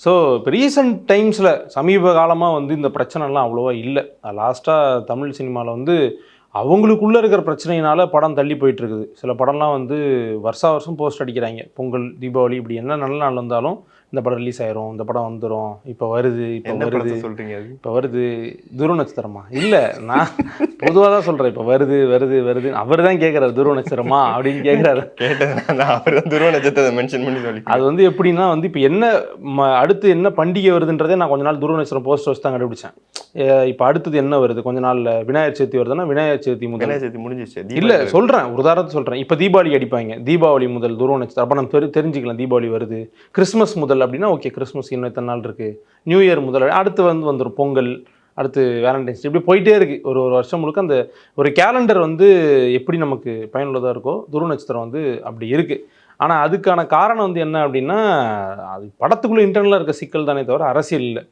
So இப்போ recent டைம்ஸில் சமீப காலமாக வந்து இந்த பிரச்சனைலாம் அவ்வளோவா இல்லை. லாஸ்ட்டாக தமிழ் சினிமாவில் வந்து அவங்களுக்குள்ளே இருக்கிற பிரச்சனையினால படம் தள்ளி போயிட்டுருக்குது. சில படம்லாம் வந்து வருஷா வருஷம் போஸ்ட் அடிக்கிறாங்க. பொங்கல், தீபாவளி இப்படி என்ன நல்ல நாள் வந்தாலும் இந்த படம் ரிலீஸ் ஆயிரும், இந்த படம் வந்துடும், இப்போ வருது, இப்போ வருது சொல்கிறீங்க. அது இப்போ வருது. துருவ நட்சத்திரமா? இல்லை, நான் பொதுவாக தான் சொல்கிறேன். இப்போ வருது வருது வருது. அவர் தான் கேட்குறாரு துருவ நட்சத்திரமா அப்படின்னு கேட்குறாரு. கேட்டது அவர் தான் துருவ நட்சத்திரத்தை மென்ஷன் பண்ணி சொல்லி. அது வந்து எப்படின்னா வந்து இப்போ என்ன அடுத்து என்ன பண்டிகை வருதுன்றதே நான் கொஞ்ச நாள் துருவ நட்சத்திரம் போஸ்ட் வச்சு தான் கண்டுபிடிச்சேன். இப்போ அடுத்தது என்ன வருது, கொஞ்ச நாளில் விநாயகர் சதுர்த்தி வருதுன்னா விநாயகர் சதுர்த்தி முதல். விநாயகர் சதுர்த்தி முடிஞ்சிச்சு. இல்லை சொல்கிறேன், ஒரு உதாரணத்தை சொல்கிறேன். இப்போ தீபாவளி அடிப்பாங்க, தீபாவளி முதல் துருவ நட்சத்திரம். அப்போ நம்ம தெரிஞ்சுக்கலாம் தீபாவளி வருது. கிறிஸ்மஸ் முதல் அப்படின்னா ஓகே, கிறிஸ்மஸ் இன்னும் எத்தனை நாள் இருக்குது. நியூ இயர் முதல் அடுத்து வந்துடும் பொங்கல், அடுத்து வேலண்டைன்ஸ், இப்படி போயிட்டே இருக்குது. ஒரு வருஷம் முழுக்க அந்த ஒரு கேலண்டர் வந்து எப்படி நமக்கு பயனுள்ளதாக இருக்கோ துருவ நட்சத்திரம் வந்து அப்படி இருக்குது. ஆனால் அதுக்கான காரணம் வந்து என்ன அப்படின்னா, அது படத்துக்குள்ளே இன்டர்னலாக இருக்க சிக்கல் தானே தவிர அரசியல் இல்லை.